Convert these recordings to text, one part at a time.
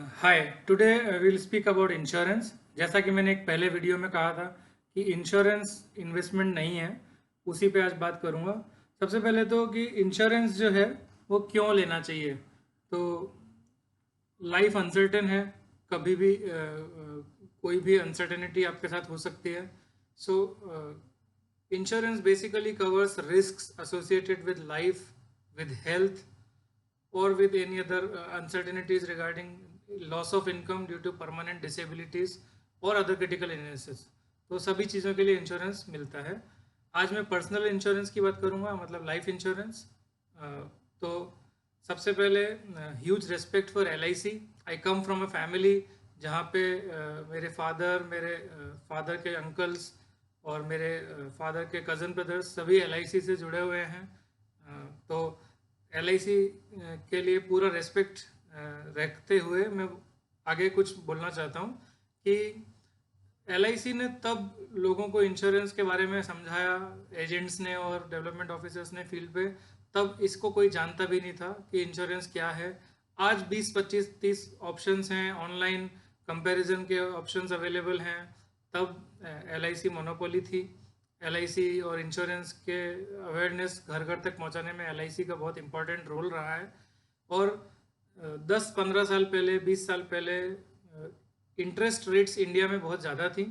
Hi today will speak about insurance. जैसा कि मैंने एक पहले वीडियो में कहा था कि इंश्योरेंस इन्वेस्टमेंट नहीं है, उसी पे आज बात करूँगा। सबसे पहले तो कि इंश्योरेंस जो है वो क्यों लेना चाहिए। तो लाइफ अनसर्टेन है, कभी भी कोई भी अनसर्टेनिटी आपके साथ हो सकती है। सो insurance basically covers risks associated with life, with health, or with any other uncertainties regarding loss of income due to permanent disabilities और other critical illnesses। तो सभी चीज़ों के लिए इंश्योरेंस मिलता है। आज मैं पर्सनल इंश्योरेंस की बात करूँगा, मतलब लाइफ इंश्योरेंस। तो सबसे पहले huge respect for LIC। I come from a family जहाँ पे मेरे फादर के अंकल्स और मेरे फादर के कज़न ब्रदर्स सभी LIC से जुड़े हुए हैं। तो LIC के लिए पूरा रेस्पेक्ट रखते हुए मैं आगे कुछ बोलना चाहता हूँ कि LIC ने तब लोगों को इंश्योरेंस के बारे में समझाया, एजेंट्स ने और डेवलपमेंट ऑफिसर्स ने फील्ड पे, तब इसको कोई जानता भी नहीं था कि इंश्योरेंस क्या है। आज 20 25 30 ऑप्शंस हैं, ऑनलाइन कंपैरिजन के ऑप्शंस अवेलेबल हैं। तब LIC मोनोपोली थी। LIC और इंश्योरेंस के अवेयरनेस घर घर तक पहुंचाने में LIC का बहुत इंपॉर्टेंट रोल रहा है। और 10-15 साल पहले, 20 साल पहले इंटरेस्ट रेट्स इंडिया में बहुत ज़्यादा थी।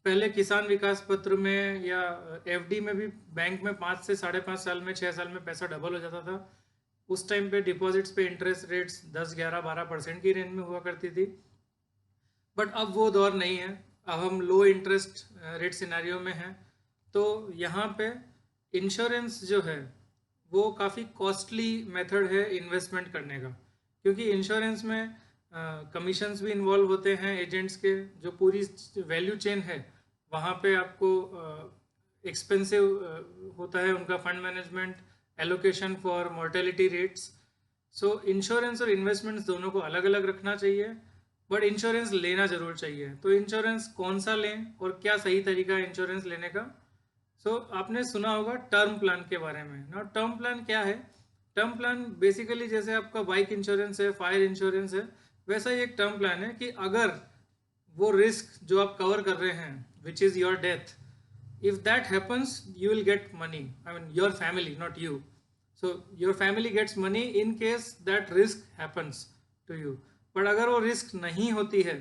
पहले किसान विकास पत्र में या FD में भी बैंक में 5 से 5.5 साल में, 6 साल में पैसा डबल हो जाता था। उस टाइम पे डिपॉजिट्स पे इंटरेस्ट रेट्स 10-11-12% की रेंज में हुआ करती थी। बट अब वो दौर नहीं है, अब हम लो इंटरेस्ट रेट सिनेरियो में हैं। तो यहाँ पे इंश्योरेंस जो है वो काफ़ी कॉस्टली मेथड है इन्वेस्टमेंट करने का, क्योंकि इंश्योरेंस में कमीशंस भी इन्वॉल्व होते हैं एजेंट्स के। जो पूरी वैल्यू चेन है वहाँ पे आपको एक्सपेंसिव होता है उनका fund management, allocation for mortality rates. So insurance और इन्वेस्टमेंट्स दोनों को अलग अलग रखना चाहिए, बट इंश्योरेंस लेना जरूर चाहिए। तो इंश्योरेंस कौन सा लें और क्या सही तरीका है इंश्योरेंस लेने का। आपने सुना होगा टर्म प्लान के बारे में ना। टर्म प्लान क्या है? टर्म प्लान बेसिकली जैसे आपका बाइक इंश्योरेंस है, फायर इंश्योरेंस है, वैसा ही एक टर्म प्लान है कि अगर वो रिस्क जो आप कवर कर रहे हैं, which is your death, if that happens you will get money. I mean your family, not you. So your family gets money in case that risk happens to you. but अगर वो risk नहीं होती है,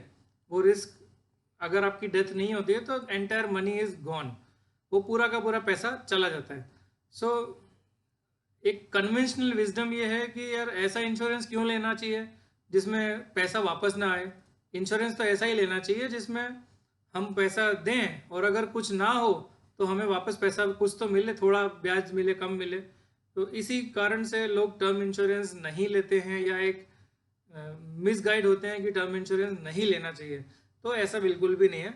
वो risk अगर आपकी death नहीं होती है, तो एंटायर मनी इज गॉन, वो पूरा का पूरा पैसा चला जाता है। सो एक कन्वेंशनल विजडम ये है कि यार ऐसा इंश्योरेंस क्यों लेना चाहिए जिसमें पैसा वापस ना आए। इंश्योरेंस तो ऐसा ही लेना चाहिए जिसमें हम पैसा दें और अगर कुछ ना हो तो हमें वापस पैसा कुछ तो मिले, थोड़ा ब्याज मिले, कम मिले। तो इसी कारण से लोग टर्म इंश्योरेंस नहीं लेते हैं या एक मिसगाइड होते हैं कि टर्म इंश्योरेंस नहीं लेना चाहिए। तो ऐसा बिल्कुल भी नहीं है।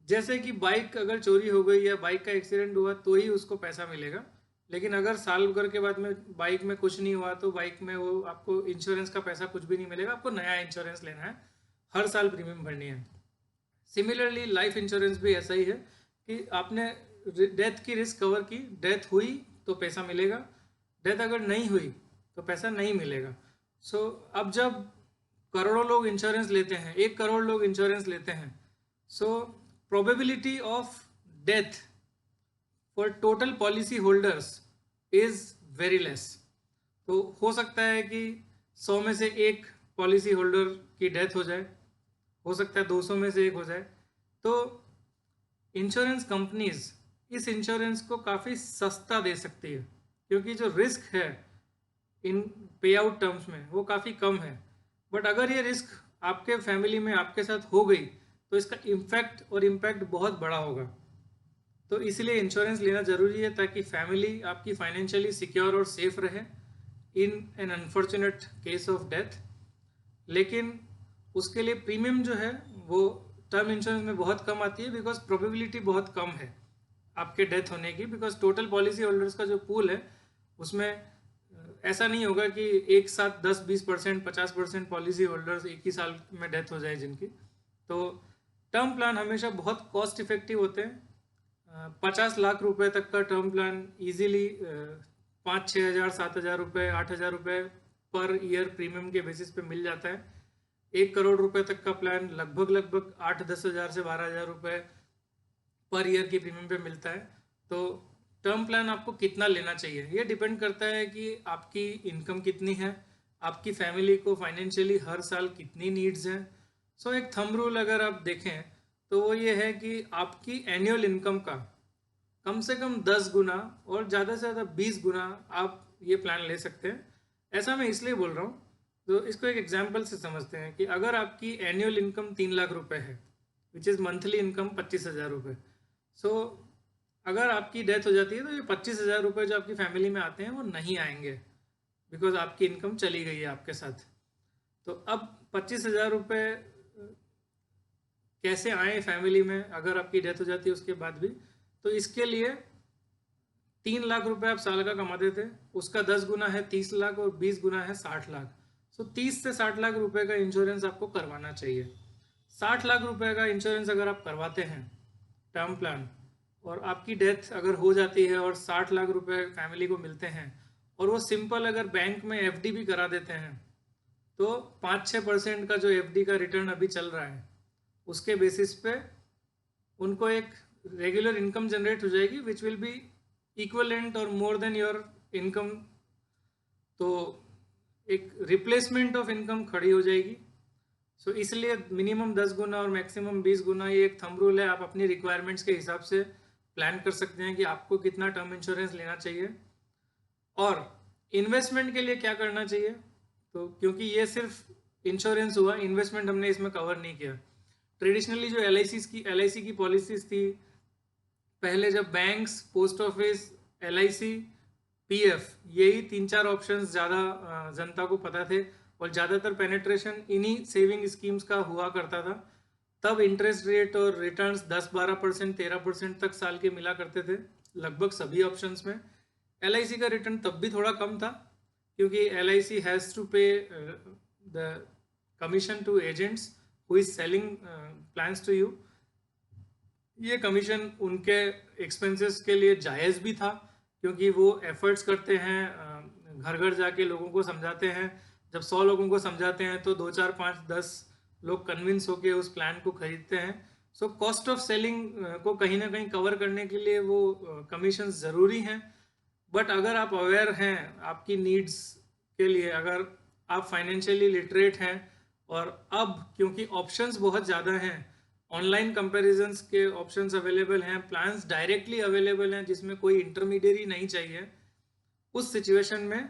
जैसे कि बाइक अगर चोरी हो गई या बाइक का एक्सीडेंट हुआ तो ही उसको पैसा मिलेगा, लेकिन अगर साल भर के बाद में बाइक में कुछ नहीं हुआ तो बाइक में वो आपको इंश्योरेंस का पैसा कुछ भी नहीं मिलेगा। आपको नया इंश्योरेंस लेना है, हर साल प्रीमियम भरनी है। सिमिलरली लाइफ इंश्योरेंस भी ऐसा ही है कि आपने डेथ की रिस्क कवर की, डेथ हुई तो पैसा मिलेगा, डेथ अगर नहीं हुई तो पैसा नहीं मिलेगा। अब जब करोड़ों लोग इंश्योरेंस लेते हैं, 1 करोड़ लोग इंश्योरेंस लेते हैं, probability of death for total policy holders is very less. तो हो सकता है कि 100 में से एक पॉलिसी होल्डर की डेथ हो जाए, हो सकता है 200 में से एक हो जाए। तो इंश्योरेंस कंपनीज इस इंश्योरेंस को काफ़ी सस्ता दे सकती है, क्योंकि जो रिस्क है इन पे आउट टर्म्स में वो काफ़ी कम है। बट अगर ये रिस्क आपके फैमिली में आपके साथ हो गई तो इसका इम्पैक्ट बहुत बड़ा होगा। तो इसलिए इंश्योरेंस लेना ज़रूरी है ताकि फैमिली आपकी फाइनेंशियली सिक्योर और सेफ रहे in an unfortunate case of death. लेकिन उसके लिए प्रीमियम जो है वो टर्म इंश्योरेंस में बहुत कम आती है, बिकॉज प्रोबेबिलिटी बहुत कम है आपके डेथ होने की। बिकॉज टोटल पॉलिसी होल्डर्स का जो पूल है उसमें ऐसा नहीं होगा कि एक साथ 10-20% 50% पॉलिसी होल्डर्स एक ही साल में डेथ हो जाए जिनकी। तो टर्म प्लान हमेशा बहुत कॉस्ट इफेक्टिव होते हैं। 50 लाख रुपए तक का टर्म प्लान इजीली 5-6 हज़ार 7 हज़ार रुपये 8 हज़ार रुपये पर ईयर प्रीमियम के बेसिस पे मिल जाता है। 1 करोड़ रुपए तक का प्लान लगभग 8-10 हज़ार से 12 हज़ार रुपये पर ईयर की प्रीमियम पे मिलता है। तो टर्म प्लान आपको कितना लेना चाहिए ये डिपेंड करता है कि आपकी इनकम कितनी है, आपकी फैमिली को फाइनेंशियली हर साल कितनी नीड्स हैं। सो एक थंब रूल अगर आप देखें तो वो ये है कि आपकी एनुअल इनकम का कम से कम 10 गुना और ज़्यादा से ज़्यादा 20 गुना आप ये प्लान ले सकते हैं। ऐसा मैं इसलिए बोल रहा हूँ, तो इसको एक एग्जांपल से समझते हैं कि अगर आपकी एनुअल इनकम 3 लाख रुपए है, विच इज़ मंथली इनकम 25 हज़ार रुपये। सो अगर आपकी डेथ हो जाती है तो ये 25 हज़ार रुपये जो आपकी फैमिली में आते हैं वो नहीं आएंगे, बिकॉज आपकी इनकम चली गई है आपके साथ। तो अब 25 हज़ार रुपये कैसे आए फैमिली में अगर आपकी डेथ हो जाती है उसके बाद भी, तो इसके लिए 3 लाख रुपए आप साल का कमाते थे, उसका 10 गुना है 30 लाख और 20 गुना है 60 लाख। सो 30 से 60 लाख रुपए का इंश्योरेंस आपको करवाना चाहिए। 60 लाख रुपए का इंश्योरेंस अगर आप करवाते हैं टर्म प्लान, और आपकी डेथ अगर हो जाती है और 60 लाख रुपए फैमिली को मिलते हैं, और वो सिंपल अगर बैंक में एफडी भी करा देते हैं, तो 5-6% का जो एफडी का रिटर्न अभी चल रहा है उसके बेसिस पे उनको एक रेगुलर इनकम जनरेट हो जाएगी विच विल बी इक्वलेंट और मोर देन योर इनकम। तो एक रिप्लेसमेंट ऑफ इनकम खड़ी हो जाएगी। सो इसलिए मिनिमम 10 गुना और मैक्सिमम 20 गुना ये एक थंब रूल है। आप अपनी रिक्वायरमेंट्स के हिसाब से प्लान कर सकते हैं कि आपको कितना टर्म इंश्योरेंस लेना चाहिए। और इन्वेस्टमेंट के लिए क्या करना चाहिए, तो क्योंकि ये सिर्फ इंश्योरेंस हुआ, इन्वेस्टमेंट हमने इसमें कवर नहीं किया। ट्रेडिशनली जो एल आई सी की पॉलिसीज थी पहले, जब banks, post office, LIC, PF, यही 3-4 ऑप्शंस ज़्यादा जनता को पता थे और ज़्यादातर पेनिट्रेशन इन्हीं सेविंग स्कीम्स का हुआ करता था। तब इंटरेस्ट रेट और रिटर्न्स 10-12%, 13% तक साल के मिला करते थे लगभग सभी ऑप्शंस में। LIC का रिटर्न तब भी थोड़ा कम था क्योंकि LIC has to pay the commission to agents who is selling plans to you. ये कमीशन उनके एक्सपेंसेस के लिए जायज़ भी था क्योंकि वो एफर्ट्स करते हैं, घर घर जाके लोगों को समझाते हैं। जब 100 लोगों को समझाते हैं तो 2, 4, 5, 10 लोग कन्विंस होके उस प्लान को खरीदते हैं। सो कॉस्ट ऑफ सेलिंग को कहीं ना कहीं कवर करने के लिए वो कमीशन ज़रूरी हैं। बट अगर आप अवेयर हैं आपकी नीड्स के लिए, अगर आप फाइनेंशियली लिटरेट हैं, और अब क्योंकि ऑप्शंस बहुत ज़्यादा हैं, ऑनलाइन कंपैरिजंस के ऑप्शंस अवेलेबल हैं, प्लान्स डायरेक्टली अवेलेबल हैं जिसमें कोई इंटरमीडियरी नहीं चाहिए, उस सिचुएशन में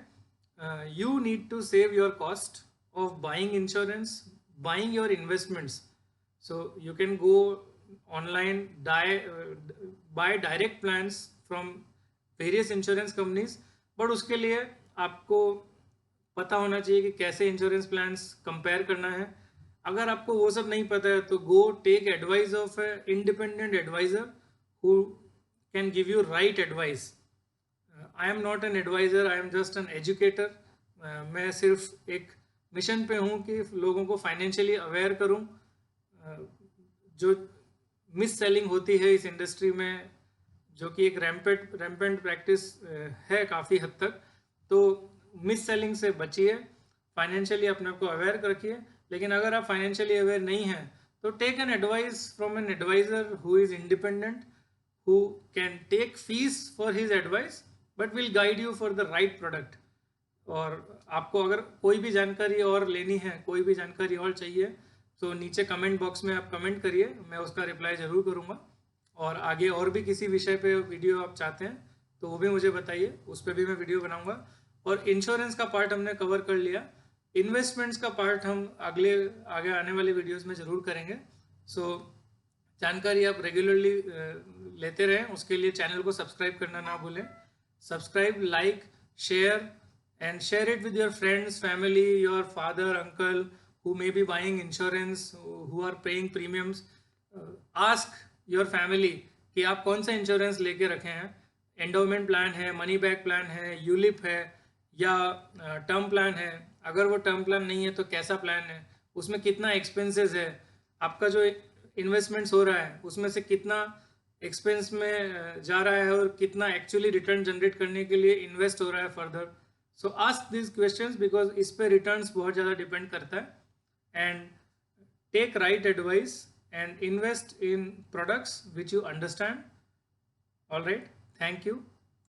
you need to save your cost of buying insurance, buying your investments. So you can go online, buy direct plans from various insurance companies. But उसके लिए आपको पता होना चाहिए कि कैसे इंश्योरेंस प्लान्स कंपेयर करना है। अगर आपको वो सब नहीं पता है तो go take advice of a independent advisor who can give you right advice. I am not an advisor, I am just an educator. मैं सिर्फ एक मिशन पे हूँ कि लोगों को फाइनेंशियली अवेयर करूँ। जो मिस सेलिंग होती है इस इंडस्ट्री में, जो कि एक रैम्पेंट प्रैक्टिस है काफ़ी हद तक, तो मिस सेलिंग से बचिए, फाइनेंशियली अपने आप को अवेयर रखिए। लेकिन अगर आप फाइनेंशियली अवेयर नहीं हैं तो take an advice from an advisor who is independent, who can take fees for his advice but will guide you for the right product. और आपको अगर कोई भी जानकारी और लेनी है, कोई भी जानकारी और चाहिए, तो नीचे कमेंट बॉक्स में आप कमेंट करिए, मैं उसका रिप्लाई ज़रूर करूँगा। और आगे और भी किसी विषय पे वीडियो आप चाहते हैं तो वो भी मुझे बताइए, उस पर भी मैं वीडियो बनाऊँगा। और इंश्योरेंस का पार्ट हमने कवर कर लिया, इन्वेस्टमेंट्स का पार्ट हम आगे आने वाले वीडियोस में ज़रूर करेंगे। सो जानकारी आप रेगुलरली लेते रहें, उसके लिए चैनल को सब्सक्राइब करना ना भूलें। Subscribe, like, share and share it with your friends, family, your father, uncle who may be buying insurance, who are paying premiums. Ask your family कि आप कौन सा इंश्योरेंस लेके रखे हैं, एंडोमेंट प्लान है, मनी बैक प्लान है, ULIP है या टर्म प्लान है। अगर वो टर्म प्लान नहीं है तो कैसा प्लान है, उसमें कितना एक्सपेंसेस है, आपका जो इन्वेस्टमेंट्स हो रहा है उसमें से कितना एक्सपेंस में जा रहा है और कितना एक्चुअली रिटर्न जनरेट करने के लिए इन्वेस्ट हो रहा है further. So ask this questions because इस पे रिटर्न्स बहुत ज़्यादा डिपेंड करता है। And take right advice and invest in products which you understand. All right, thank you.